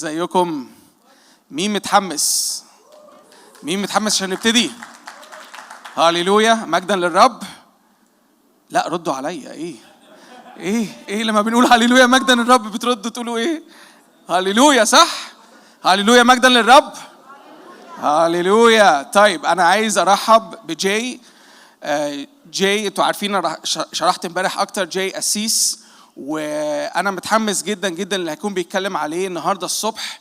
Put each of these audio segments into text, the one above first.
ازيكم؟ مين متحمس؟ مين متحمس عشان نبتدي؟ هاليلويا، مجدا للرب. لا ردوا عليا. ايه لما بنقول هاليلويا مجدا للرب بتردوا تقولوا ايه؟ هاليلويا، صح؟ هاليلويا مجدا للرب. هاليلويا. طيب انا عايز ارحب بجاي. جاي انتوا عارفين انا شرحت امبارح اكتر. جاي قسيس، وانا متحمس جدا جدا اللي هيكون بيتكلم عليه النهارده الصبح.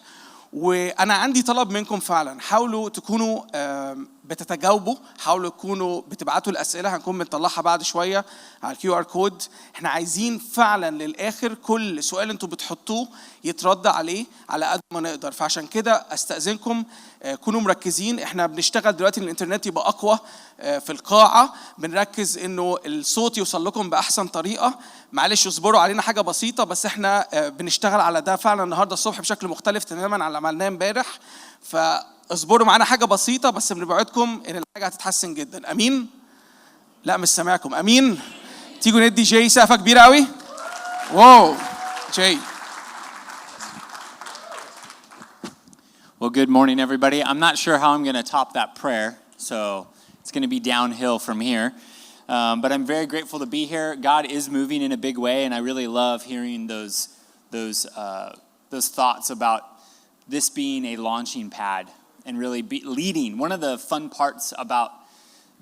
وانا عندي طلب منكم فعلا، حاولوا تكونوا بتتجاوبوا، حاولوا تكونوا بتبعتوا الاسئله، هنكون بنطلعها بعد شويه على الكيو ار كود. احنا عايزين فعلا للاخر كل سؤال انتوا بتحطوه يترد عليه على قد ما نقدر. فعشان كده استاذنكم كونوا مركزين. احنا بنشتغل دلوقتي الانترنت يبقى اقوى في القاعه، بنركز انه الصوت يوصل لكم باحسن طريقه. معلش اصبروا علينا حاجه بسيطه، بس احنا بنشتغل على ده فعلا النهارده الصبح بشكل مختلف تماما عن اللي عملناه امبارح. فاصبروا معانا حاجه بسيطه، بس بنوعدكم ان الحاجه هتتحسن جدا. امين؟ لا مش سامعكم. امين؟ تيجوا ندي جاي سقفه كبيره قوي. واو جاي. Well, good morning, everybody. I'm not sure how I'm going to top that prayer, so it's going to be downhill from here. But I'm very grateful to be here. God is moving in a big way, and I really love hearing those thoughts about this being a launching pad and really leading. One of the fun parts about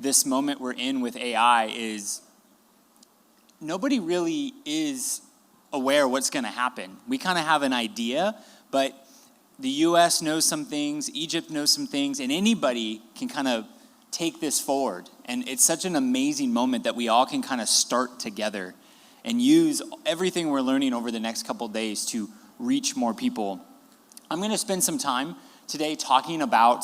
this moment we're in with AI is nobody really is aware what's going to happen. We kind of have an idea, but the U.S. knows some things, Egypt knows some things, and anybody can kind of take this forward. And it's such an amazing moment that we all can kind of start together and use everything we're learning over the next couple days to reach more people. I'm going to spend some time today talking about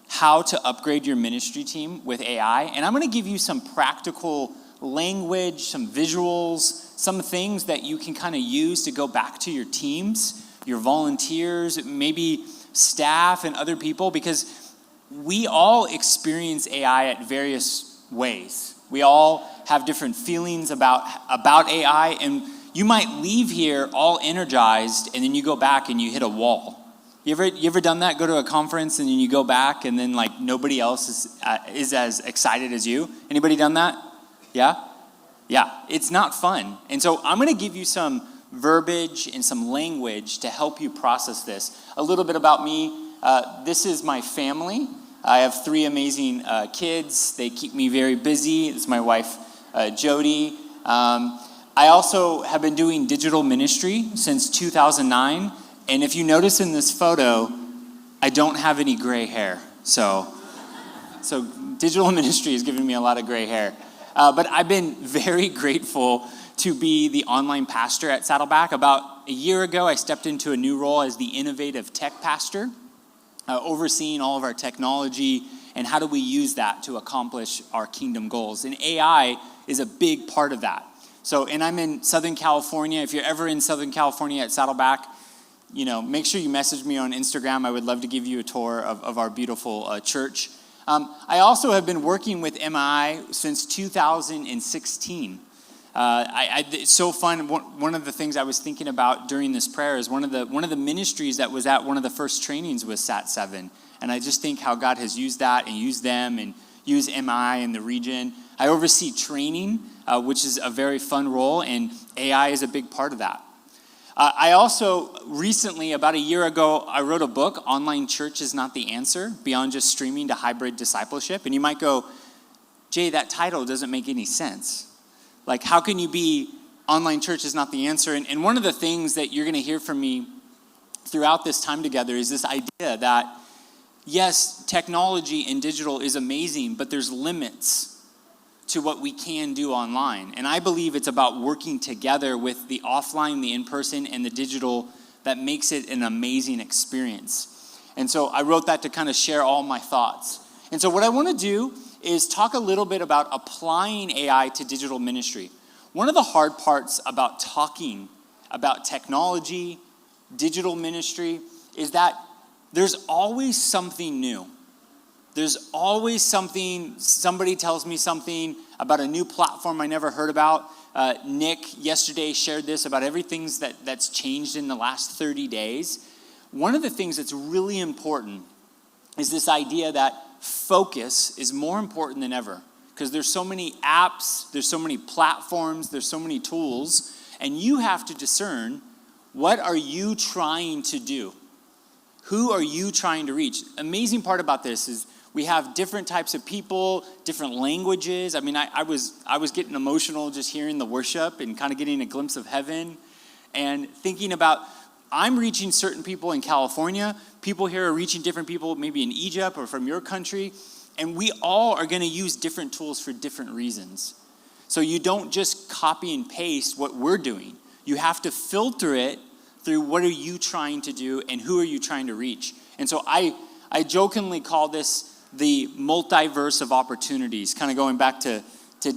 how to upgrade your ministry team with AI. And I'm going to give you some practical language, some visuals, some things that you can kind of use to go back to your teams, your volunteers, maybe staff and other people, because we all experience AI at various ways. We all have different feelings about AI, and you might leave here all energized, and then you go back and you hit a wall. You ever done that? Go to a conference and then you go back, and then like nobody else is as excited as you. Anybody done that? Yeah? It's not fun. And so I'm going to give you some verbiage and some language to help you process this. A little bit about me. This is my family. I have 3 amazing kids. They keep me very busy. This is my wife, Jody. I also have been doing digital ministry since 2009. And if you notice in this photo, I don't have any gray hair. So digital ministry has given me a lot of gray hair. But I've been very grateful to be the online pastor at Saddleback. About a year ago, I stepped into a new role as the innovative tech pastor, overseeing all of our technology and how do we use that to accomplish our kingdom goals. And AI is a big part of that. And I'm in Southern California. If you're ever in Southern California at Saddleback, make sure you message me on Instagram. I would love to give you a tour of our beautiful church. I also have been working with MI since 2016. It's so fun. One of the things I was thinking about during this prayer is one of the ministries that was at one of the first trainings was Sat7. And I just think how God has used that and used them and used MI in the region. I oversee training, which is a very fun role, and AI is a big part of that. I also recently, about a year ago, I wrote a book, Online Church is Not the Answer, Beyond Just Streaming to Hybrid Discipleship. And you might go, Jay, that title doesn't make any sense. Like, how can you be online church is not the answer? And one of the things that you're going to hear from me throughout this time together is this idea that, yes, technology and digital is amazing, but there's limits to what we can do online. And I believe it's about working together with the offline, the in-person, and the digital that makes it an amazing experience. And so I wrote that to kind of share all my thoughts. And so what I want to do is talk a little bit about applying AI to digital ministry. One of the hard parts about talking about technology, digital ministry, is that there's always something new. There's always something, somebody tells me something about a new platform I never heard about. Nick yesterday shared this about everything that's changed in the last 30 days. one of the things that's really important is this idea that focus is more important than ever. Because there's so many apps, there's so many platforms, there's so many tools, and you have to discern, what are you trying to do? Who are you trying to reach? Amazing part about this is we have different types of people, different languages. I mean, I was getting emotional just hearing the worship and kind of getting a glimpse of heaven and thinking about, I'm reaching certain people in California. People here are reaching different people maybe in Egypt or from your country. And we all are going to use different tools for different reasons. So you don't just copy and paste what we're doing. You have to filter it through what are you trying to do and who are you trying to reach. And so I jokingly call this the multiverse of opportunities, kind of going back to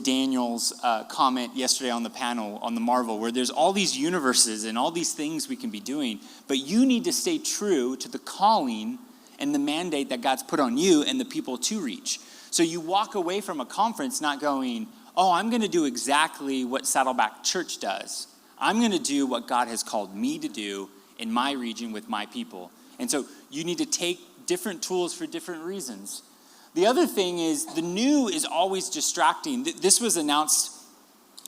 Daniel's comment yesterday on the panel on the Marvel, where there's all these universes and all these things we can be doing, but you need to stay true to the calling and the mandate that God's put on you and the people to reach. So you walk away from a conference not going, oh, I'm going to do exactly what Saddleback Church does. I'm going to do what God has called me to do in my region with my people. And so you need to take different tools for different reasons. The other thing is the new is always distracting. This was announced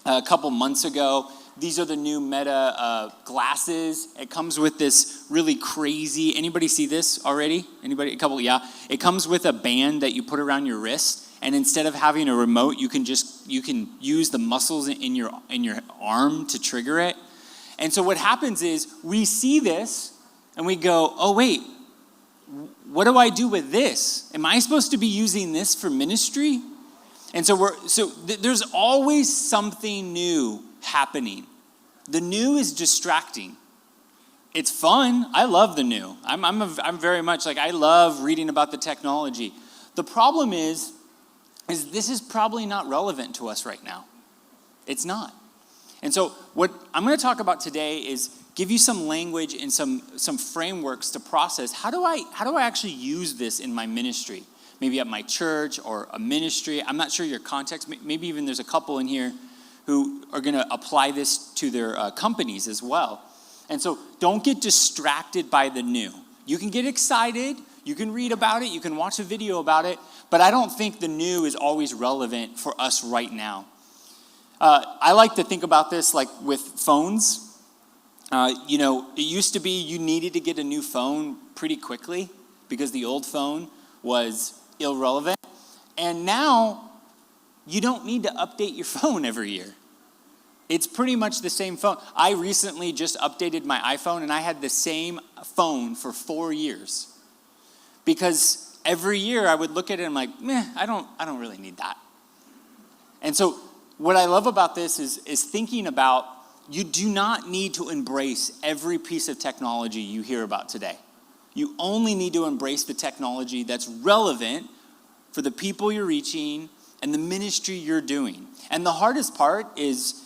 a couple months ago. These are the new Meta glasses. It comes with this really crazy, anybody see this already? Anybody? A couple, yeah. It comes with a band that you put around your wrist, and instead of having a remote, you can use the muscles in your arm to trigger it. And so what happens is we see this and we go, oh wait, what do I do with this? Am I supposed to be using this for ministry? And so there's always something new happening. The new is distracting. It's fun. I love the new. I'm very much like, I love reading about the technology. The problem is this is probably not relevant to us right now. It's not. And so what I'm going to talk about today is give you some language and some frameworks to process. How do I actually use this in my ministry? Maybe at my church or a ministry. I'm not sure your context. Maybe even there's a couple in here who are going to apply this to their companies as well. And so don't get distracted by the new. You can get excited. You can read about it. You can watch a video about it. But I don't think the new is always relevant for us right now. I like to think about this like with phones. It used to be you needed to get a new phone pretty quickly because the old phone was irrelevant. And now you don't need to update your phone every year. It's pretty much the same phone. I recently just updated my iPhone and I had the same phone for 4 years. Because every year I would look at it and I'm like, I don't really need that. And so what I love about this is thinking about you do not need to embrace every piece of technology you hear about today. You only need to embrace the technology that's relevant for the people you're reaching and the ministry you're doing. And the hardest part is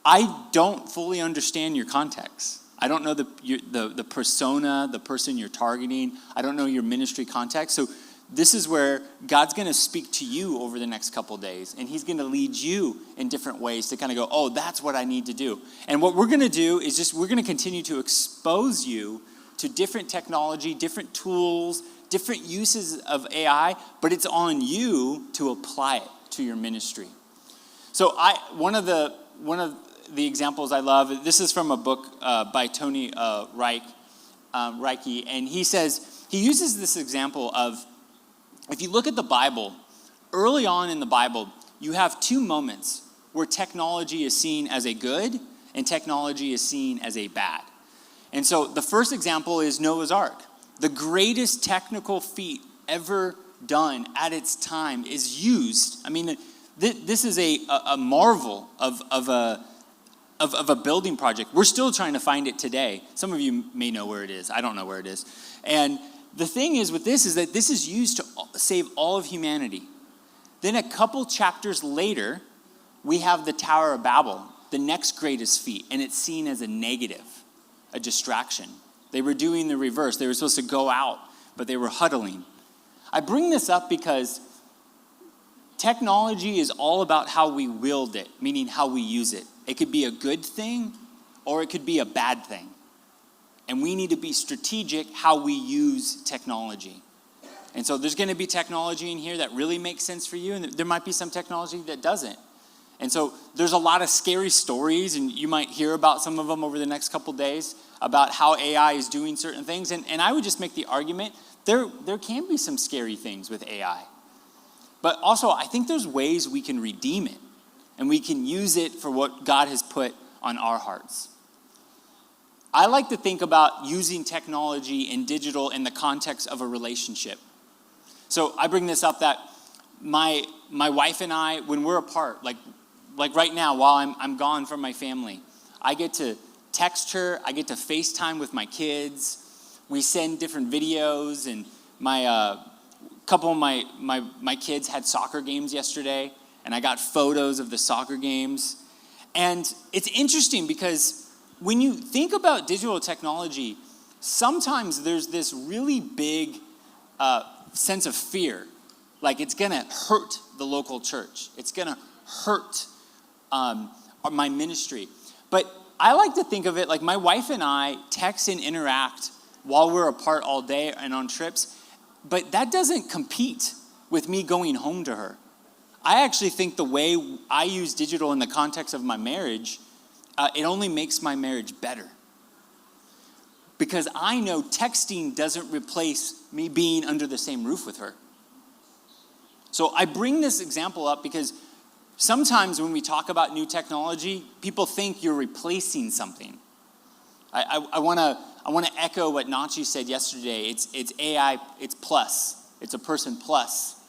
I don't fully understand your context. I don't know the persona, the person you're targeting. I don't know your ministry context. So this is where God's going to speak to you over the next couple days. And he's going to lead you in different ways to kind of go, oh, that's what I need to do. And what we're going to do is we're going to continue to expose you to different technology, different tools, different uses of AI, but it's on you to apply it to your ministry. So one of the examples I love, this is from a book by Tony Reich, and he uses this example of, if you look at the Bible, early on in the Bible, you have two moments where technology is seen as a good and technology is seen as a bad. And so the first example is Noah's Ark. The greatest technical feat ever done at its time is used. I mean, this is a marvel of a building project. We're still trying to find it today. Some of you may know where it is. I don't know where it is. And the thing is with this is that this is used to save all of humanity. Then a couple chapters later, we have the Tower of Babel, the next greatest feat, and it's seen as a negative, a distraction. They were doing the reverse. They were supposed to go out, but they were huddling. I bring this up because technology is all about how we wield it, meaning how we use it. It could be a good thing or it could be a bad thing. And we need to be strategic how we use technology. And so there's going to be technology in here that really makes sense for you, and there might be some technology that doesn't. And so there's a lot of scary stories, and you might hear about some of them over the next couple days about how AI is doing certain things. And I would just make the argument, there can be some scary things with AI. But also, I think there's ways we can redeem it, and we can use it for what God has put on our hearts. I like to think about using technology and digital in the context of a relationship. So I bring this up that my wife and I, when we're apart, like right now while I'm gone from my family, I get to text her, I get to FaceTime with my kids. We send different videos, and couple of my kids had soccer games yesterday, and I got photos of the soccer games. And it's interesting because when you think about digital technology, sometimes there's this really big sense of fear. Like it's gonna hurt the local church. It's gonna hurt my ministry. But I like to think of it like my wife and I text and interact while we're apart all day and on trips, but that doesn't compete with me going home to her. I actually think the way I use digital in the context of my marriage, it only makes my marriage better. Because I know texting doesn't replace me being under the same roof with her. So I bring this example up because sometimes when we talk about new technology, people think you're replacing something. I want to echo what Nachi said yesterday. It's AI, it's plus. It's a person plus.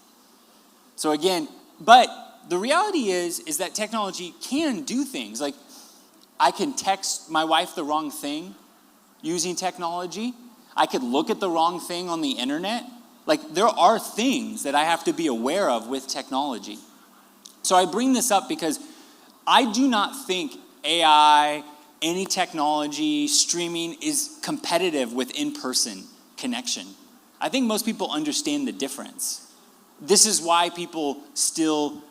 So again, but the reality is that technology can do things. Like I can text my wife the wrong thing using technology. I could look at the wrong thing on the internet. Like there are things that I have to be aware of with technology. So I bring this up because I do not think AI, any technology, streaming is competitive with in-person connection. I think most people understand the difference. This is why people still,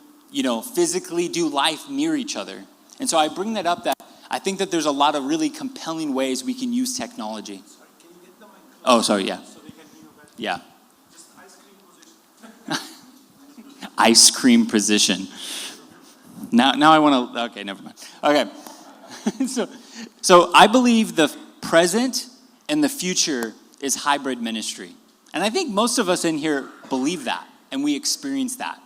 physically do life near each other. And so I bring that up that I think that there's a lot of really compelling ways we can use technology. Sorry, can you get the mic closer? Oh, sorry, yeah. So they can hear you better. Yeah. Just ice cream position. Ice cream position. Now I want to, okay, never mind. Okay. So I believe the present and the future is hybrid ministry. And I think most of us in here believe that, and we experience that.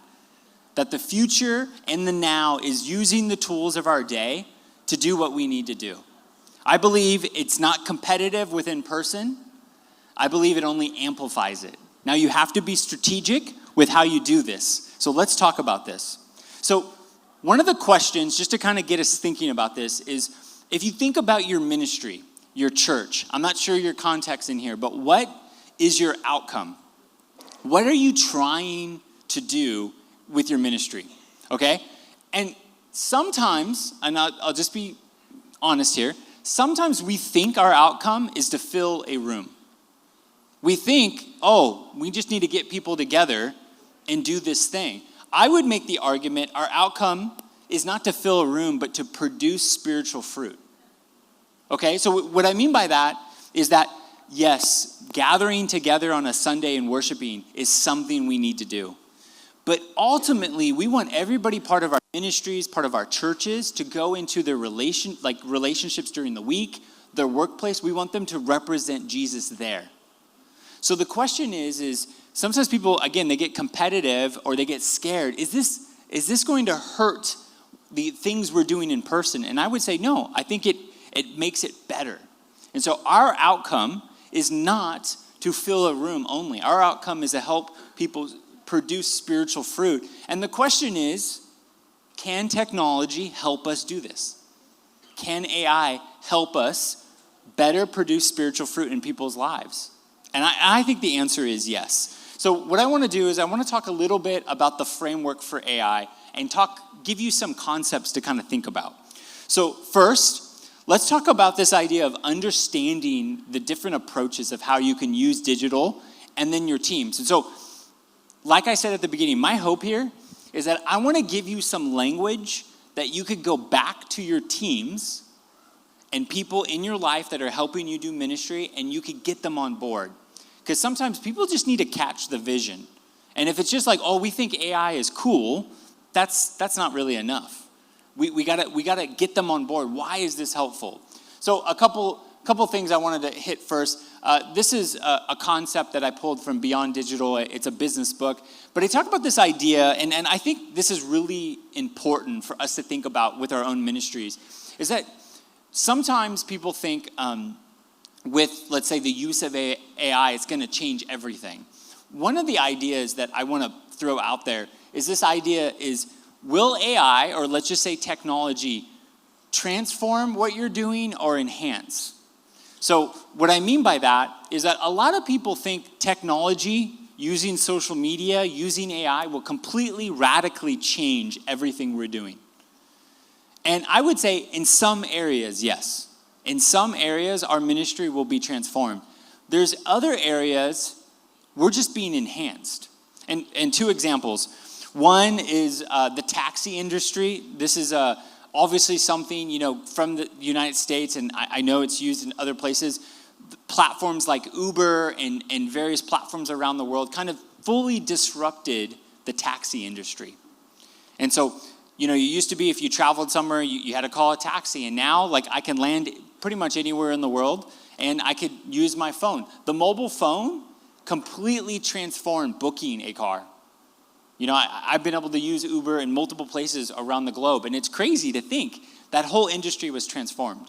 That the future and the now is using the tools of our day to do what we need to do. I believe it's not competitive with in person. I believe it only amplifies it. Now you have to be strategic with how you do this. So let's talk about this. So one of the questions, just to kind of get us thinking about this, is if you think about your ministry, your church, I'm not sure your context in here, but what is your outcome? What are you trying to do with your ministry? Okay? And sometimes, and I'll just be honest here, sometimes we think our outcome is to fill a room. We think, we just need to get people together and do this thing. I would make the argument our outcome is not to fill a room, but to produce spiritual fruit. Okay, so what I mean by that is that, yes, gathering together on a Sunday and worshiping is something we need to do. But ultimately, we want everybody part of our ministries, part of our churches, to go into their relationships during the week, their workplace. We want them to represent Jesus there. So the question is sometimes people, again, they get competitive or they get scared. Is this going to hurt the things we're doing in person? And I would say no. I think it makes it better. And so our outcome is not to fill a room only. Our outcome is to help people produce spiritual fruit. And the question is, can technology help us do this? Can AI help us better produce spiritual fruit in people's lives? And I think the answer is yes. So what I want to do is I want to talk a little bit about the framework for AI and give you some concepts to kind of think about. So first, let's talk about this idea of understanding the different approaches of how you can use digital and then your teams. And so, like I said at the beginning, my hope here is that I want to give you some language that you could go back to your teams and people in your life that are helping you do ministry, and you could get them on board. Because sometimes people just need to catch the vision. And if it's just like, oh, we think AI is cool, that's not really enough. We gotta get them on board. Why is this helpful? So a couple things I wanted to hit first. This is a concept that I pulled from Beyond Digital. It's a business book. But I talk about this idea, and I think this is really important for us to think about with our own ministries, is that sometimes people think with, let's say, the use of AI, it's going to change everything. One of the ideas that I want to throw out there is this idea is, will AI, or let's just say technology, transform what you're doing or enhance? So what I mean by that is that a lot of people think technology, using social media, using AI, will completely, radically change everything we're doing. And I would say in some areas, yes. In some areas, our ministry will be transformed. There's other areas, we're just being enhanced. And two examples. One is the taxi industry. This is obviously something, from the United States, and I know it's used in other places. Platforms like Uber and various platforms around the world kind of fully disrupted the taxi industry. And so, you used to be, if you traveled somewhere, you had to call a taxi. And now, I can land pretty much anywhere in the world, and I could use my phone. The mobile phone completely transformed booking a car. I've been able to use Uber in multiple places around the globe, and it's crazy to think that whole industry was transformed.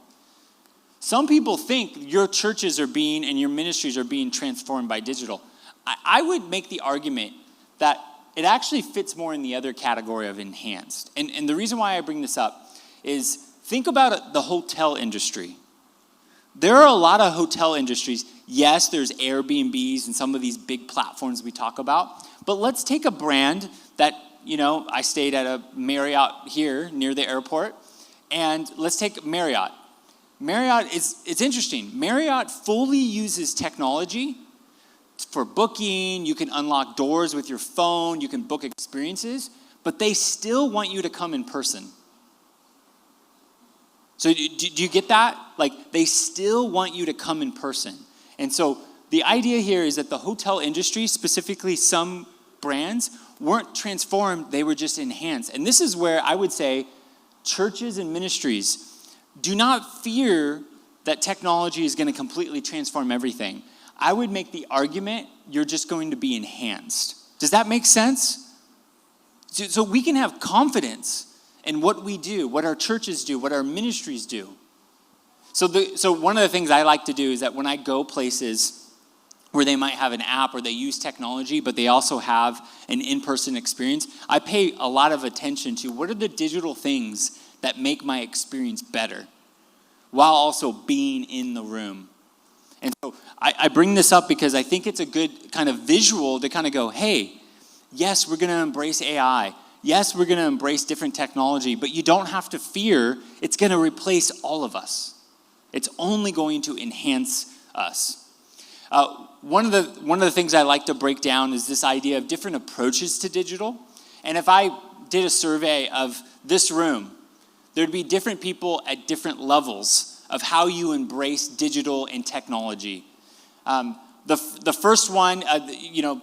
Some people think your churches and your ministries are being transformed by digital. I would make the argument that it actually fits more in the other category of enhanced. And the reason why I bring this up is, think about the hotel industry. There are a lot of hotel industries. Yes, there's Airbnbs and some of these big platforms we talk about. But let's take a brand that, I stayed at a Marriott here near the airport. And let's take Marriott. It's interesting. Marriott fully uses technology for booking. You can unlock doors with your phone. You can book experiences. But they still want you to come in person. So do you get that? They still want you to come in person. And so the idea here is that the hotel industry, specifically some brands, weren't transformed, they were just enhanced. And this is where I would say churches and ministries, do not fear that technology is going to completely transform everything. I would make the argument you're just going to be enhanced. Does that make sense? So we can have confidence in what we do, what our churches do, what our ministries do. So one of the things I like to do is that when I go places where they might have an app or they use technology, but they also have an in-person experience, I pay a lot of attention to what are the digital things that make my experience better while also being in the room. And so I bring this up because I think it's a good kind of visual to kind of go, hey, yes, we're going to embrace AI. Yes, we're going to embrace different technology, but you don't have to fear it's going to replace all of us. It's only going to enhance us. One of the things I like to break down is this idea of different approaches to digital. And if I did a survey of this room, there'd be different people at different levels of how you embrace digital and technology. The first one,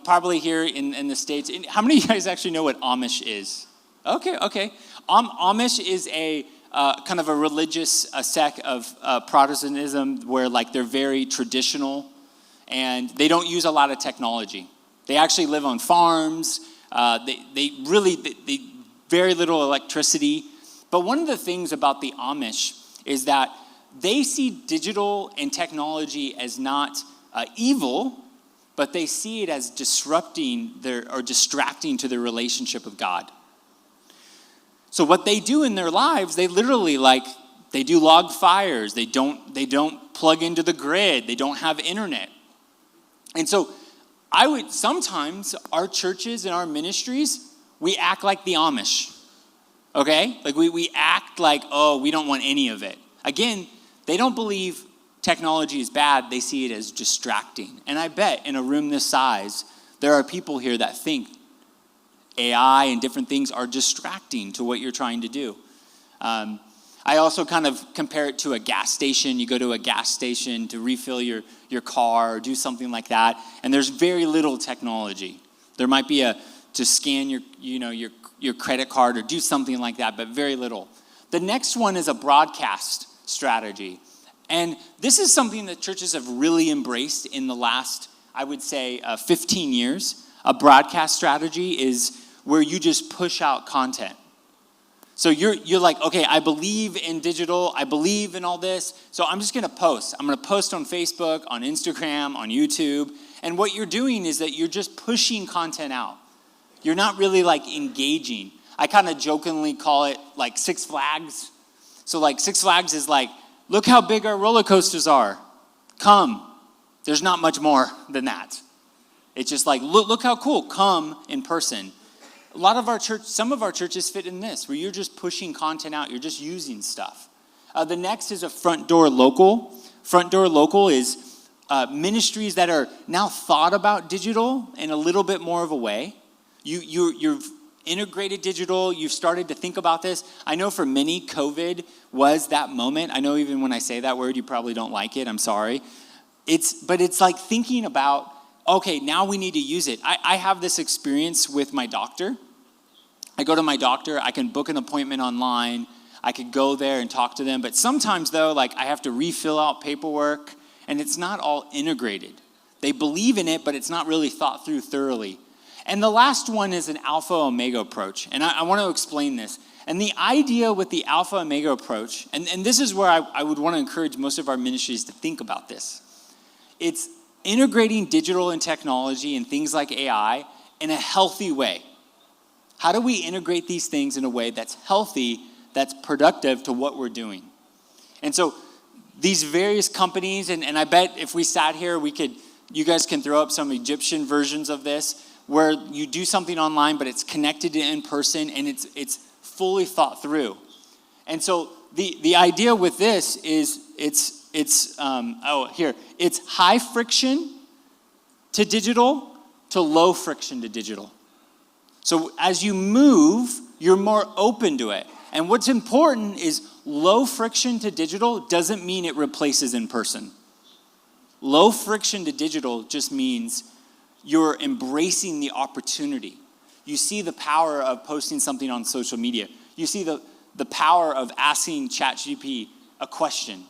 probably here in the States. How many of you guys actually know what Amish is? Okay. Amish is a kind of a religious sect of Protestantism where they're very traditional and they don't use a lot of technology. They actually live on farms. They very little electricity. But one of the things about the Amish is that they see digital and technology as not evil, but they see it as distracting to their relationship with God. So what they do in their lives, they literally they do log fires. They don't plug into the grid. They don't have internet. And so sometimes our churches and our ministries, we act like the Amish. Okay? We act like, oh, we don't want any of it. Again, they don't believe technology is bad. They see it as distracting. And I bet in a room this size, there are people here that think AI and different things are distracting to what you're trying to do. I I also kind of compare it to a gas station. You go to a gas station to refill your car or do something like that, and there's very little technology. There might be to scan your credit card or do something like that, but very little. The next one is a broadcast strategy. And this is something that churches have really embraced in the last, I would say, 15 years. A broadcast strategy is where you just push out content. So you're like, okay, I believe in digital, I believe in all this, so I'm just gonna post. I'm gonna post on Facebook, on Instagram, on YouTube, and what you're doing is that you're just pushing content out. You're not really like engaging. I kind of jokingly call it like Six Flags. So like Six Flags is like, look how big our roller coasters are. Come. There's not much more than that. It's just like, look how cool. Come in person. Some of our churches fit in this, where you're just pushing content out. You're just using stuff. The next is a front door local. Front door local is ministries that are now thought about digital in a little bit more of a way. You've integrated digital. You've started to think about this. I know for many, COVID was that moment. I know even when I say that word, you probably don't like it. I'm sorry. But it's like thinking about, okay, now we need to use it. I have this experience with my doctor. I go to my doctor. I can book an appointment online. I could go there and talk to them. But sometimes, though, like I have to refill out paperwork, and it's not all integrated. They believe in it, but it's not really thought through thoroughly. And the last one is an Alpha Omega approach. And I want to explain this. And the idea with the Alpha Omega approach, and this is where I would want to encourage most of our ministries to think about this. It's integrating digital and technology and things like AI in a healthy way. How do we integrate these things in a way that's healthy, that's productive to what we're doing? And so these various companies, and I bet if we sat here, you guys can throw up some Egyptian versions of this, where you do something online, but it's connected to in person, and it's fully thought through. And so the idea with this is it's high friction to digital to low friction to digital. So as you move, you're more open to it. And what's important is low friction to digital doesn't mean it replaces in person. Low friction to digital just means you're embracing the opportunity. You see the power of posting something on social media. You see the power of asking ChatGPT a question.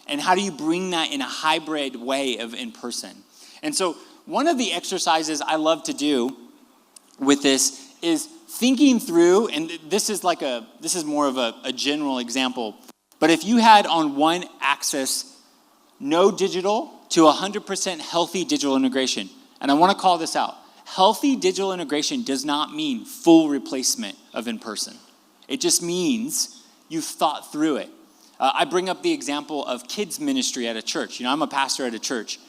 And how do you bring that in a hybrid way of in person? And so one of the exercises I love to do with this is thinking through, and this is more of a general example, but if you had on one axis no digital to 100% healthy digital integration, and I want to call this out, healthy digital integration does not mean full replacement of in person. It just means you've thought through it. I bring up the example of kids ministry at a church. I'm a pastor at a church.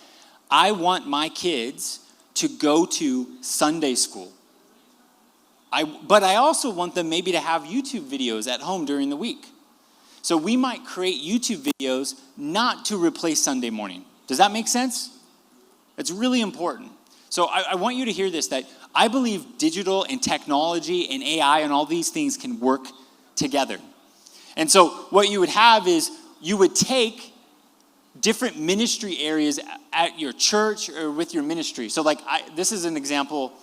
I want my kids to go to Sunday school. But I also want them maybe to have YouTube videos at home during the week. So we might create YouTube videos not to replace Sunday morning. Does that make sense? It's really important. So I want you to hear this, that I believe digital and technology and AI and all these things can work together. And so what you would have is you would take different ministry areas at your church or with your ministry. So this is an example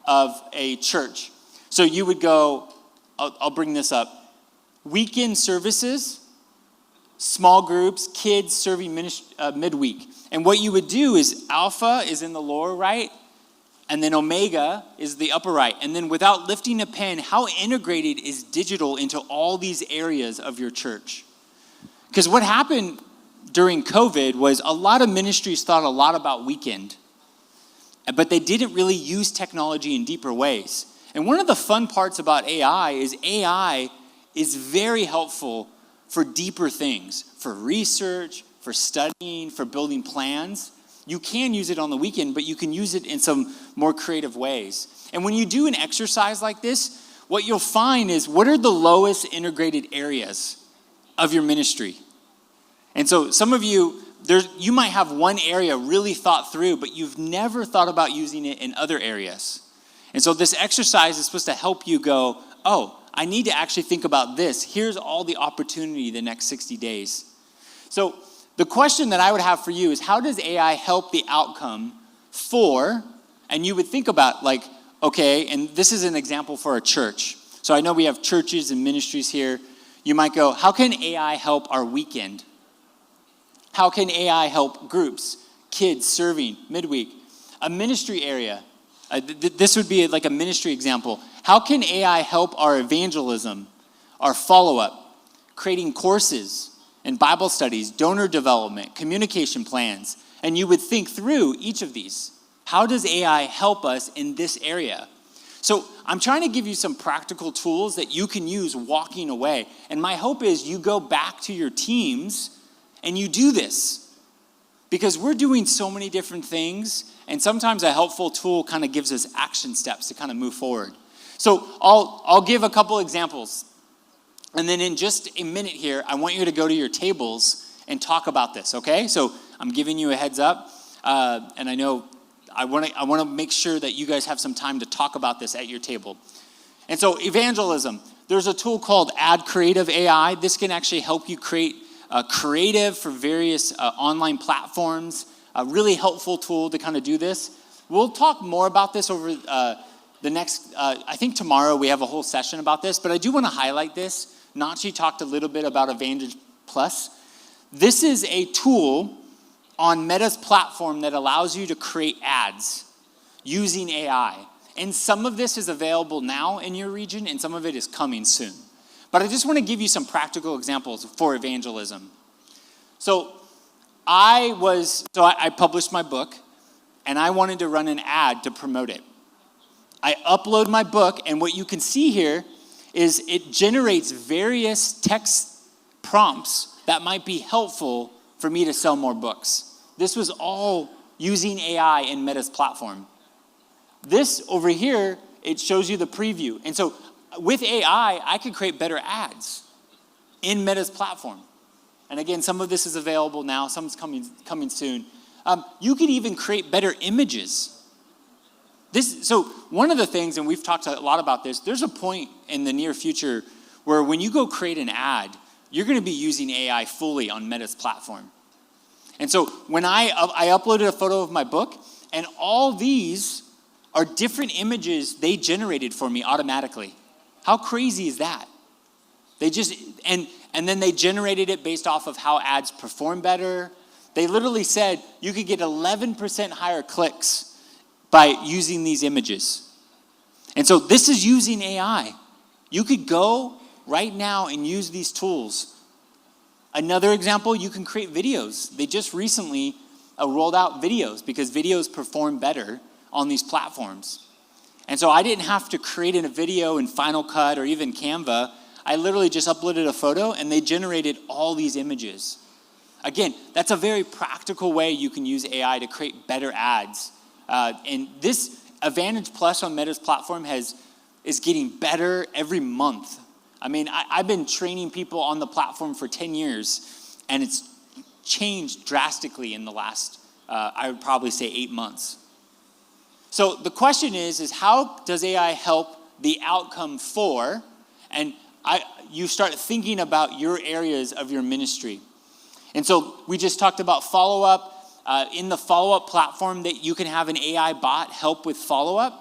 of a church. So you would go, I'll bring this up, weekend services, small groups, kids serving midweek. And what you would do is Alpha is in the lower right, and then Omega is the upper right. And then without lifting a pen, how integrated is digital into all these areas of your church? Because what happened during COVID was a lot of ministries thought a lot about weekend, but they didn't really use technology in deeper ways. And one of the fun parts about AI is very helpful for deeper things, for research, for studying, for building plans. You can use it on the weekend, but you can use it in some more creative ways. And when you do an exercise like this, what you'll find is what are the lowest integrated areas of your ministry? And so some of you might have one area really thought through, but you've never thought about using it in other areas. And so this exercise is supposed to help you go, oh, I need to actually think about this. Here's all the opportunity the next 60 days. So the question that I would have for you is, how does AI help the outcome for, and you would think about like, okay, and this is an example for a church. So I know we have churches and ministries here. You might go, how can AI help our weekend? How can AI help groups, kids serving midweek? A ministry area. This would be like a ministry example. How can AI help our evangelism, our follow-up, creating courses and Bible studies, donor development, communication plans? And you would think through each of these. How does AI help us in this area? So I'm trying to give you some practical tools that you can use walking away. And my hope is you go back to your teams and you do this. Because we're doing so many different things, and sometimes a helpful tool kind of gives us action steps to kind of move forward. So I'll give a couple examples. And then in just a minute here, I want you to go to your tables and talk about this, okay? So I'm giving you a heads up. And I know I want to make sure that you guys have some time to talk about this at your table. And so evangelism, there's a tool called Ad Creative AI. This can actually help you create creative for various online platforms. A really helpful tool to kind of do this. We'll talk more about this over the next, I think tomorrow we have a whole session about this, but I do want to highlight this. Nachi talked a little bit about Advantage Plus. This is a tool on Meta's platform that allows you to create ads using AI. And some of this is available now in your region, and some of it is coming soon. But I just want to give you some practical examples for evangelism. So I published my book, and I wanted to run an ad to promote it. I upload my book, and what you can see here is it generates various text prompts that might be helpful for me to sell more books. This was all using AI in Meta's platform. This over here, it shows you the preview. And so with AI, I could create better ads in Meta's platform. And again, some of this is available now, some's coming soon. You could even create better images. So one of the things, and we've talked a lot about this, there's a point in the near future where when you go create an ad, you're going to be using AI fully on Meta's platform. And so when I uploaded a photo of my book, and all these are different images they generated for me automatically. How crazy is that? They just, and then they generated it based off of how ads perform better. They literally said you could get 11% higher clicks by using these images. And so this is using AI. You could go right now and use these tools. Another example, you can create videos. They just recently rolled out videos because videos perform better on these platforms. And so I didn't have to create a video in Final Cut or even Canva. I literally just uploaded a photo and they generated all these images. Again, that's a very practical way you can use AI to create better ads. And this Advantage Plus on Meta's platform is getting better every month. I mean, I've been training people on the platform for 10 years, and it's changed drastically in the last, I would probably say 8 months. So the question is how does AI help the outcome for, and you start thinking about your areas of your ministry. And so we just talked about follow-up. In the follow-up platform that you can have an AI bot help with follow-up.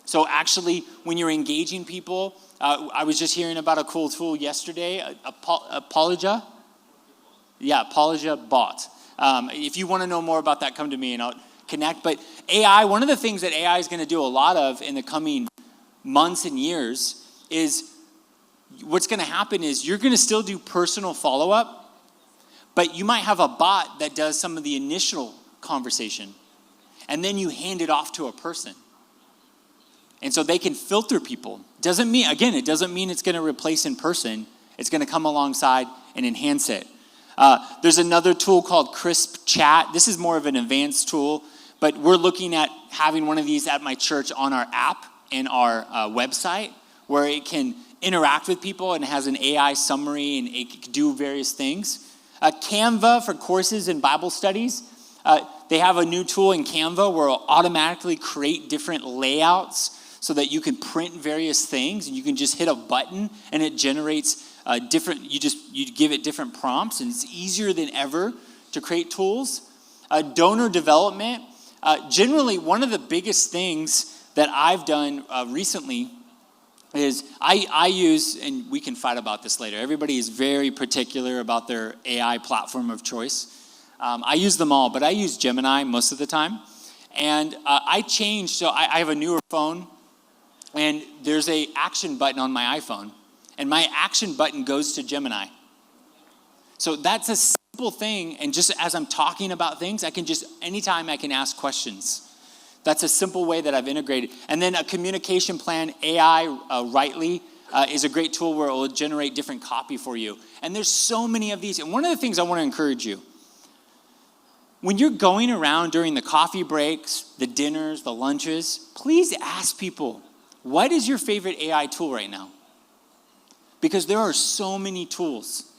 So actually, when you're engaging people, I was just hearing about a cool tool yesterday, Apologia. Yeah, Apologia bot. If you want to know more about that, come to me and I'll connect. But AI, one of the things that AI is going to do a lot of in the coming months and years is what's going to happen is you're going to still do personal follow-up, but you might have a bot that does some of the initial conversation, and then you hand it off to a person. And so they can filter people. It doesn't mean it's going to replace in person. It's going to come alongside and enhance it. There's another tool called Crisp Chat. This is more of an advanced tool, but we're looking at having one of these at my church on our app and our website where it can interact with people and has an AI summary and it can do various things. Canva for courses and Bible studies. They have a new tool in Canva where it'll automatically create different layouts so that you can print various things and you can just hit a button and it generates you give it different prompts, and it's easier than ever to create tools. Donor development. Generally, one of the biggest things that I've done recently is I use, and we can fight about this later, everybody is very particular about their AI platform of choice. I use them all, but I use Gemini most of the time. And I changed, so I have a newer phone, and there's a action button on my iPhone, and my action button goes to Gemini. So that's a simple thing, and just as I'm talking about things, anytime I can ask questions. That's a simple way that I've integrated. And then a communication plan, AI Rightly, is a great tool where it will generate different copy for you. And there's so many of these. And one of the things I want to encourage you, when you're going around during the coffee breaks, the dinners, the lunches, please ask people, what is your favorite AI tool right now? Because there are so many tools.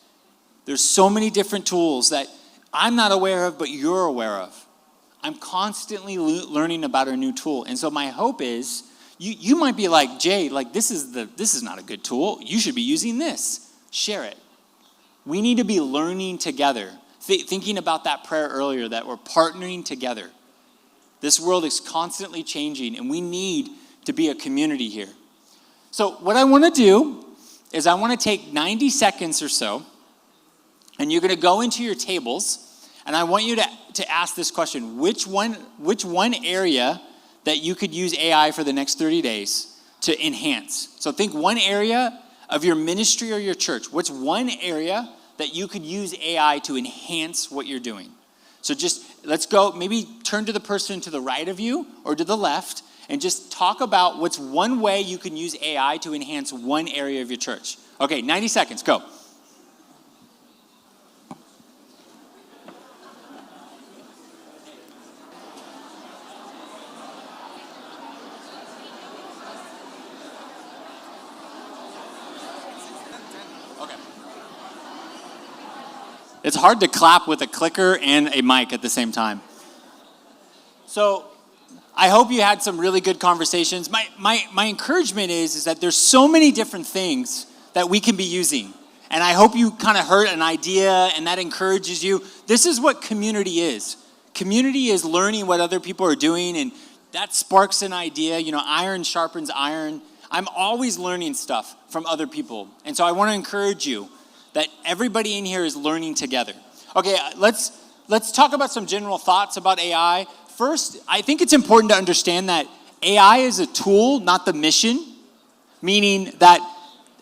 There's so many different tools that I'm not aware of, but you're aware of. I'm constantly learning about a new tool. And so my hope is, you might be like, Jay, like this is not a good tool. You should be using this. Share it. We need to be learning together. Thinking about that prayer earlier, that we're partnering together. This world is constantly changing, and we need to be a community here. So what I want to do is I want to take 90 seconds or so, and you're going to go into your tables, and I want you to ask this question. Which one area that you could use AI for the next 30 days to enhance? So think one area of your ministry or your church. What's one area that you could use AI to enhance what you're doing? So just let's go, maybe turn to the person to the right of you or to the left and just talk about what's one way you can use AI to enhance one area of your church. Okay, 90 seconds, go. It's hard to clap with a clicker and a mic at the same time. So I hope you had some really good conversations. My encouragement is that there's so many different things that we can be using. And I hope you kind of heard an idea and that encourages you. This is what community is. Community is learning what other people are doing, and that sparks an idea. You know, iron sharpens iron. I'm always learning stuff from other people. And so I want to encourage you that everybody in here is learning together. Okay, let's talk about some general thoughts about AI. First, I think it's important to understand that AI is a tool, not the mission, meaning that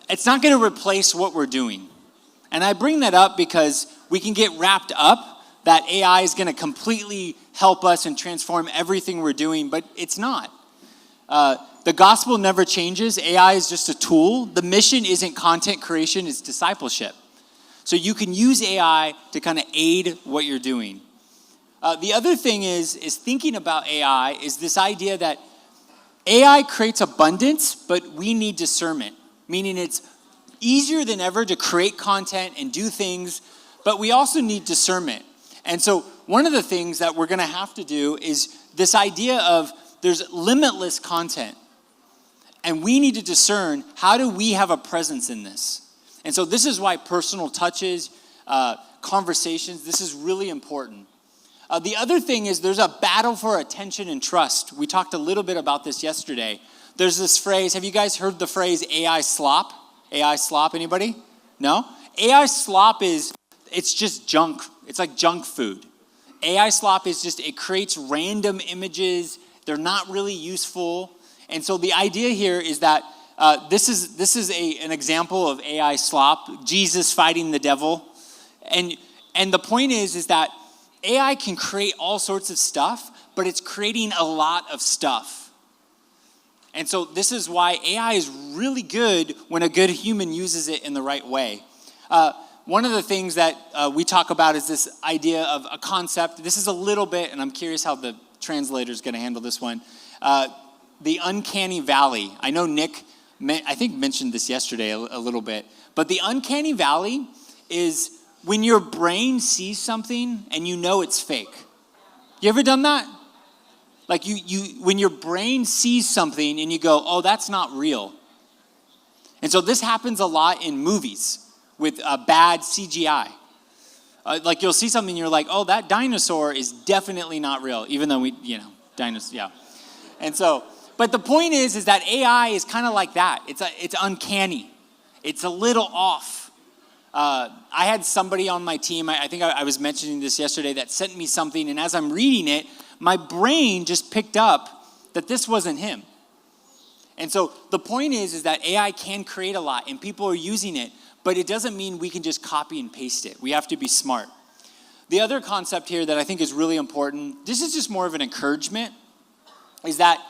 it's not going to replace what we're doing. And I bring that up because we can get wrapped up that AI is going to completely help us and transform everything we're doing, but it's not. The gospel never changes. AI is just a tool. The mission isn't content creation, it's discipleship. So you can use AI to kind of aid what you're doing. The other thing is thinking about AI is this idea that AI creates abundance, but we need discernment, meaning it's easier than ever to create content and do things, but we also need discernment. And so one of the things that we're going to have to do is this idea of there's limitless content, and we need to discern, how do we have a presence in this? And so this is why personal touches, conversations, this is really important. The other thing is there's a battle for attention and trust. We talked a little bit about this yesterday. There's this phrase, have you guys heard the phrase AI slop? AI slop, anybody? No? AI slop it's just junk. It's like junk food. AI slop is just, it creates random images. They're not really useful. And so the idea here is that this is an example of AI slop, Jesus fighting the devil. And the point is that AI can create all sorts of stuff, but it's creating a lot of stuff. And so this is why AI is really good when a good human uses it in the right way. One of the things that we talk about is this idea of a concept. This is a little bit, and I'm curious how the translator is going to handle this one. The uncanny valley. I know Nick, I think, mentioned this yesterday a little bit. But the uncanny valley is when your brain sees something and you know it's fake. You ever done that? Like when your brain sees something and you go, oh, that's not real. And so this happens a lot in movies with bad CGI. Like you'll see something and you're like, oh, that dinosaur is definitely not real, even though dinosaurs, yeah. And so, but the point is that AI is kind of like that. It's uncanny. It's a little off. I had somebody on my team, I think I was mentioning this yesterday, that sent me something, and as I'm reading it, my brain just picked up that this wasn't him. And so the point is that AI can create a lot, and people are using it, but it doesn't mean we can just copy and paste it. We have to be smart. The other concept here that I think is really important, this is just more of an encouragement, is that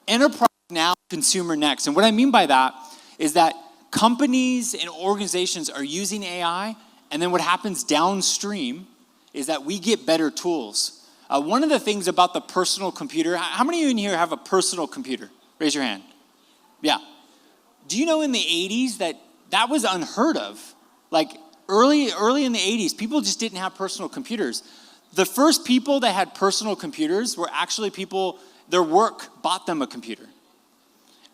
enterprise now, consumer next. And what I mean by that is that companies and organizations are using AI, and then what happens downstream is that we get better tools. One of the things about the personal computer, how many of you in here have a personal computer? Raise your hand. Yeah. Do you know in the 80s that was unheard of? Like early in the 80s, people just didn't have personal computers. The first people that had personal computers were actually people, their work bought them a computer.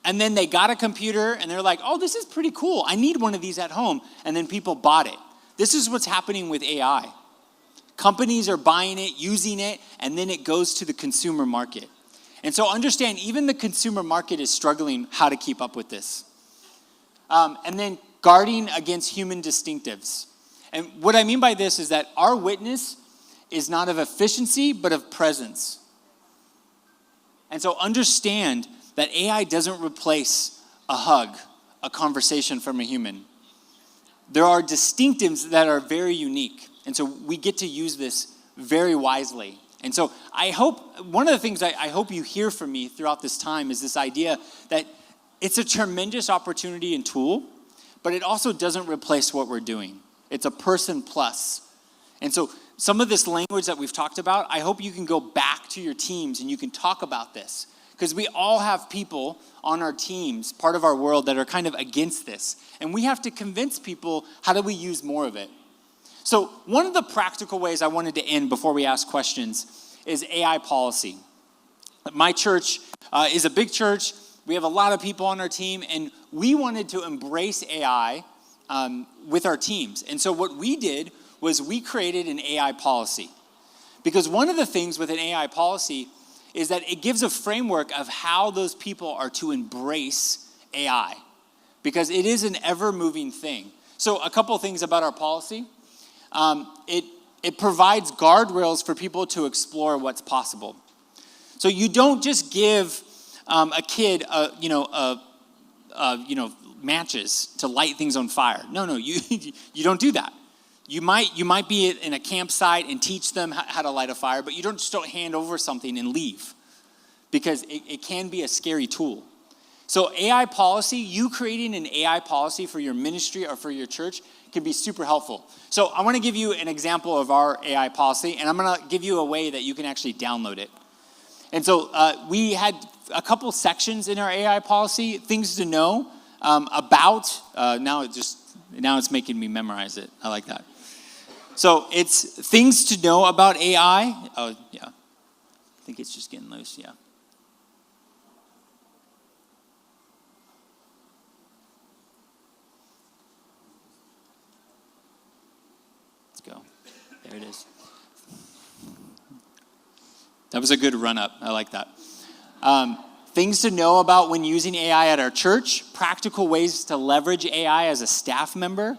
And then they got a computer and they're like, oh, this is pretty cool. I need one of these at home. And then people bought it. This is what's happening with AI. Companies are buying it, using it, and then it goes to the consumer market. And so understand, even the consumer market is struggling how to keep up with this. And then guarding against human distinctives. And what I mean by this is that our witness is not of efficiency, but of presence. And so understand that AI doesn't replace a hug, a conversation from a human. There are distinctives that are very unique. And so we get to use this very wisely. And so I hope, one of the things I hope you hear from me throughout this time is this idea that it's a tremendous opportunity and tool, but it also doesn't replace what we're doing. It's a person plus. And so some of this language that we've talked about, I hope you can go back to your teams and you can talk about this. Because we all have people on our teams, part of our world, that are kind of against this. And we have to convince people, how do we use more of it? So one of the practical ways I wanted to end before we ask questions is AI policy. My church is a big church. We have a lot of people on our team, and we wanted to embrace AI with our teams. And so what we did was we created an AI policy. Because one of the things with an AI policy is that it gives a framework of how those people are to embrace AI. Because it is an ever-moving thing. So a couple things about our policy. It provides guardrails for people to explore what's possible. So you don't just give a kid, matches to light things on fire. No, you don't do that. You might be in a campsite and teach them how to light a fire, but you don't hand over something and leave, because it can be a scary tool. So AI policy, you creating an AI policy for your ministry or for your church can be super helpful. So I want to give you an example of our AI policy, and I'm going to give you a way that you can actually download it. And so we had a couple sections in our AI policy, things to know about. Now it's making me memorize it. I like that. So it's things to know about AI. Oh, yeah. I think it's just getting loose, yeah. Go. There it is. That was a good run up. I like that. Things to know about when using AI at our church, practical ways to leverage AI as a staff member,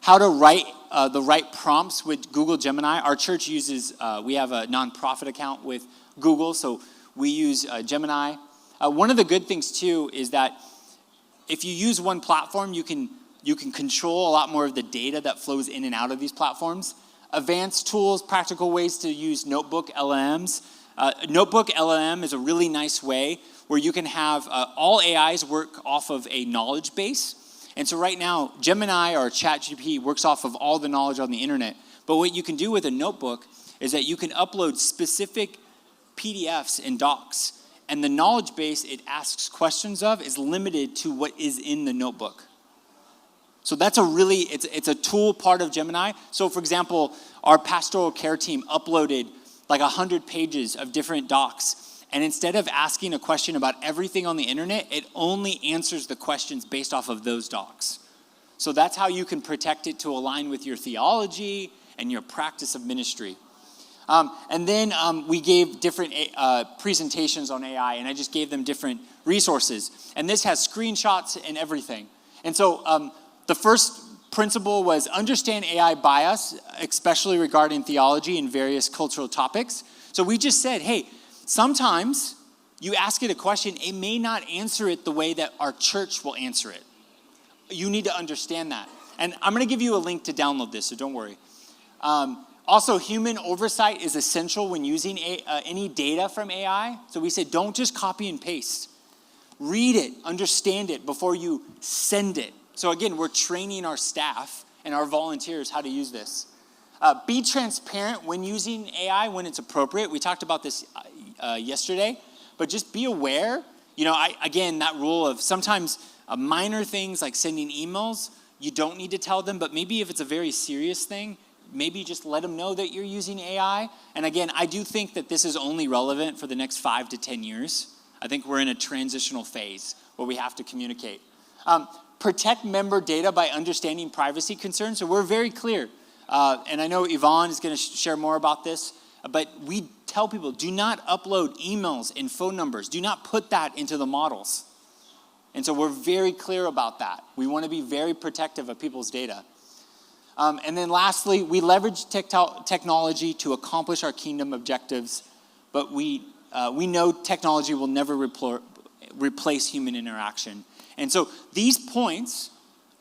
how to write the right prompts with Google Gemini. Our church uses, we have a nonprofit account with Google, so we use Gemini. One of the good things too is that if you use one platform, you can control a lot more of the data that flows in and out of these platforms. Advanced tools, practical ways to use notebook LLMs. Notebook LLM is a really nice way where you can have all AIs work off of a knowledge base. And so right now, Gemini or ChatGPT works off of all the knowledge on the internet. But what you can do with a notebook is that you can upload specific PDFs and docs. And the knowledge base it asks questions of is limited to what is in the notebook. So that's it's a tool part of Gemini. So for example, our pastoral care team uploaded like 100 pages of different docs. And instead of asking a question about everything on the internet, it only answers the questions based off of those docs. So that's how you can protect it to align with your theology and your practice of ministry. And then we gave different presentations on AI, and I just gave them different resources. And this has screenshots and everything. And so the first principle was understand AI bias, especially regarding theology and various cultural topics. So we just said, hey, sometimes you ask it a question, it may not answer it the way that our church will answer it. You need to understand that. And I'm going to give you a link to download this, so don't worry. Also, human oversight is essential when using any data from AI. So we said, don't just copy and paste. Read it, understand it before you send it. So again, we're training our staff and our volunteers how to use this. Be transparent when using AI when it's appropriate. We talked about this yesterday, but just be aware. You know, again, that rule of sometimes minor things like sending emails, you don't need to tell them, but maybe if it's a very serious thing, maybe just let them know that you're using AI. And again, I do think that this is only relevant for the next 5 to 10 years. I think we're in a transitional phase where we have to communicate. Protect member data by understanding privacy concerns. So we're very clear. And I know Yvonne is going to share more about this, but we tell people, do not upload emails and phone numbers. Do not put that into the models. And so we're very clear about that. We want to be very protective of people's data. And then lastly, we leverage technology to accomplish our kingdom objectives, but we know technology will never replace human interaction. And so these points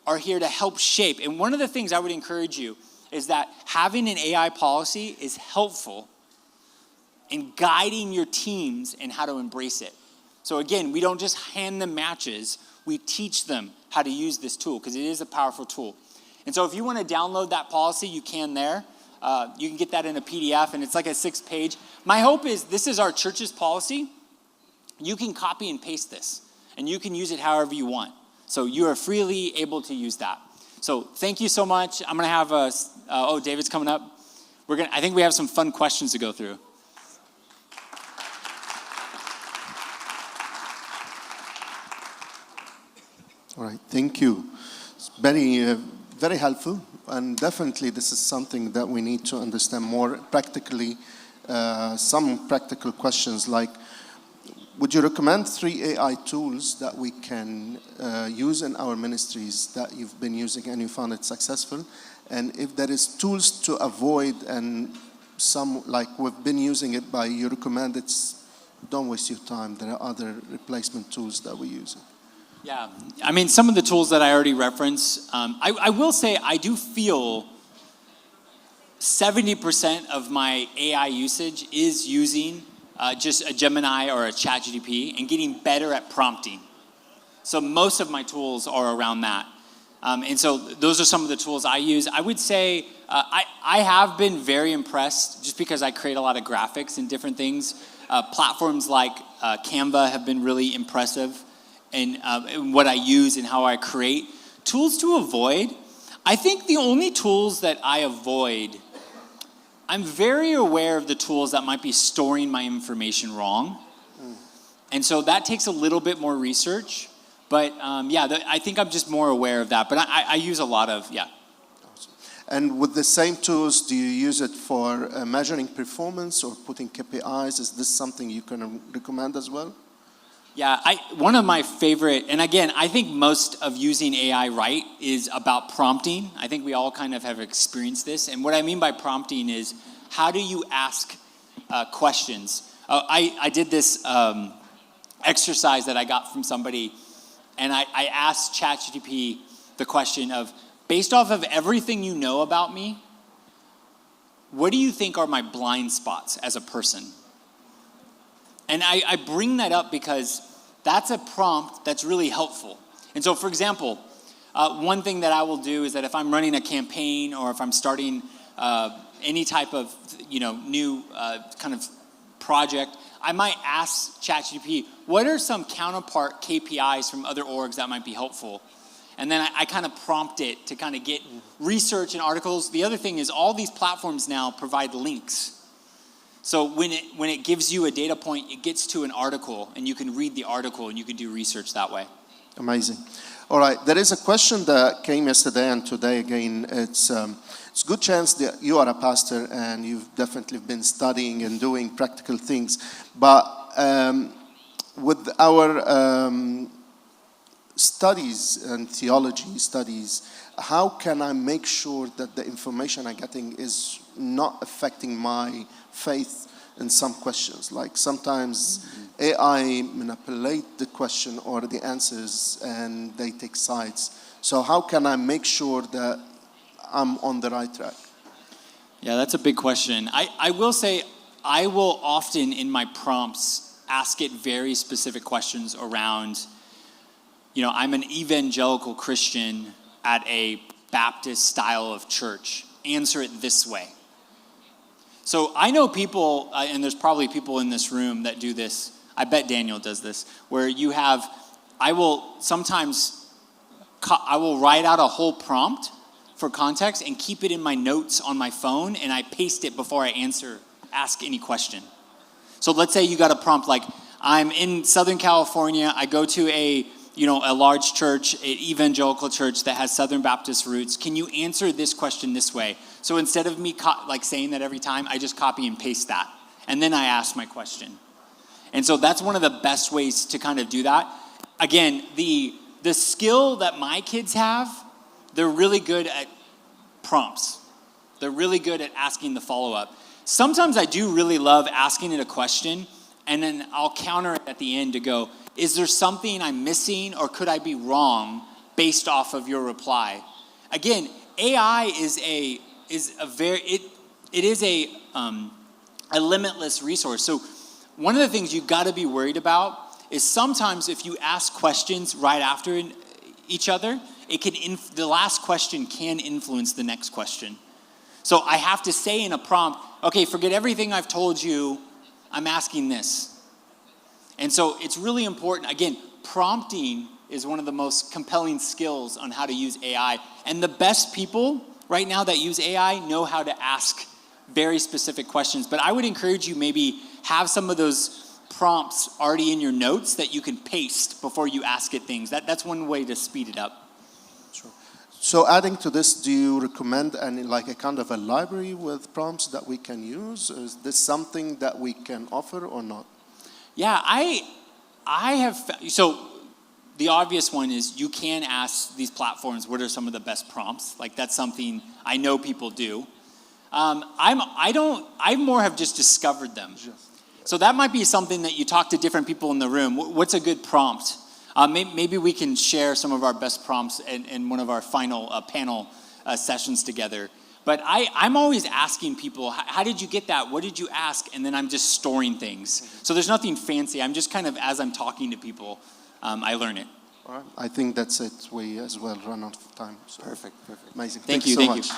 are here to help shape. And one of the things I would encourage you is that having an AI policy is helpful in guiding your teams in how to embrace it. So again, we don't just hand them matches, we teach them how to use this tool because it is a powerful tool. And so if you want to download that policy, you can there. You can get that in a PDF, and it's like a 6-page. My hope is this is our church's policy. You can copy and paste this, and you can use it however you want. So you are freely able to use that. So thank you so much. I'm going to have David's coming up. I think we have some fun questions to go through. All right, thank you. It's very helpful, and definitely this is something that we need to understand more practically. Some practical questions like, would you recommend 3 AI tools that we can use in our ministries that you've been using and you found it successful? And if there is tools to avoid and some, like we've been using it, but you recommend don't waste your time. There are other replacement tools that we use. Yeah, I mean, some of the tools that I already referenced, I will say I do feel 70% of my AI usage is using just a Gemini or a ChatGPT and getting better at prompting. So most of my tools are around that. And so those are some of the tools I use. I would say I have been very impressed just because I create a lot of graphics and different things. Platforms like Canva have been really impressive in what I use and how I create. Tools to avoid. I think the only tools that I avoid, I'm very aware of the tools that might be storing my information wrong. And so that takes a little bit more research. But I think I'm just more aware of that. But I use a lot of, And with the same tools, do you use it for measuring performance or putting KPIs? Is this something you can recommend as well? Yeah, one of my favorite, and again, I think most of using AI right is about prompting. I think we all kind of have experienced this. And what I mean by prompting is, how do you ask questions? I did this exercise that I got from somebody, and I asked ChatGPT the question of, based off of everything you know about me, what do you think are my blind spots as a person? And I bring that up because that's a prompt that's really helpful. And so, for example, one thing that I will do is that if I'm running a campaign or if I'm starting any type of new kind of project, I might ask ChatGPT, what are some counterpart KPIs from other orgs that might be helpful? And then I kind of prompt it to kind of get research and articles. The other thing is all these platforms now provide links. So when it gives you a data point, it gets to an article, and you can read the article, and you can do research that way. Amazing. All right, there is a question that came yesterday and today again. It's a good chance that you are a pastor and you've definitely been studying and doing practical things. But with our studies and theology studies, how can I make sure that the information I'm getting is not affecting my faith in some questions? Like sometimes AI manipulate the question or the answers and they take sides. So how can I make sure that I'm on the right track? Yeah, that's a big question. I will say I will often in my prompts ask it very specific questions around, I'm an evangelical Christian at a Baptist style of church. Answer it this way. So I know people, and there's probably people in this room that do this. I bet Daniel does this, where I will write out a whole prompt for context and keep it in my notes on my phone, and I paste it before I ask any question. So let's say you got a prompt like, I'm in Southern California, I go to a large church, an evangelical church that has Southern Baptist roots. Can you answer this question this way? So instead of me saying that every time, I just copy and paste that. And then I ask my question. And so that's one of the best ways to kind of do that. Again, the skill that my kids have, they're really good at prompts. They're really good at asking the follow-up. Sometimes I do really love asking it a question, and then I'll counter it at the end to go, is there something I'm missing, or could I be wrong based off of your reply? Again, AI is a limitless resource. So one of the things you've got to be worried about is sometimes if you ask questions right after each other, the last question can influence the next question. So I have to say in a prompt, okay, forget everything I've told you, I'm asking this. And so it's really important. Again, prompting is one of the most compelling skills on how to use AI. And the best people right now that use AI know how to ask very specific questions. But I would encourage you maybe have some of those prompts already in your notes that you can paste before you ask it things. That's one way to speed it up. Sure. So adding to this, do you recommend a kind of a library with prompts that we can use? Is this something that we can offer or not? Yeah, I have, so the obvious one is you can ask these platforms, what are some of the best prompts? Like that's something I know people do. I more have just discovered them. So that might be something that you talk to different people in the room. What's a good prompt? Maybe we can share some of our best prompts in one of our final panel sessions together. But I'm always asking people, how did you get that? What did you ask? And then I'm just storing things. So there's nothing fancy. I'm just kind of, as I'm talking to people, I learn it. All right. I think that's it. We as well run out of time. So. Perfect. Amazing. Thank you you so much.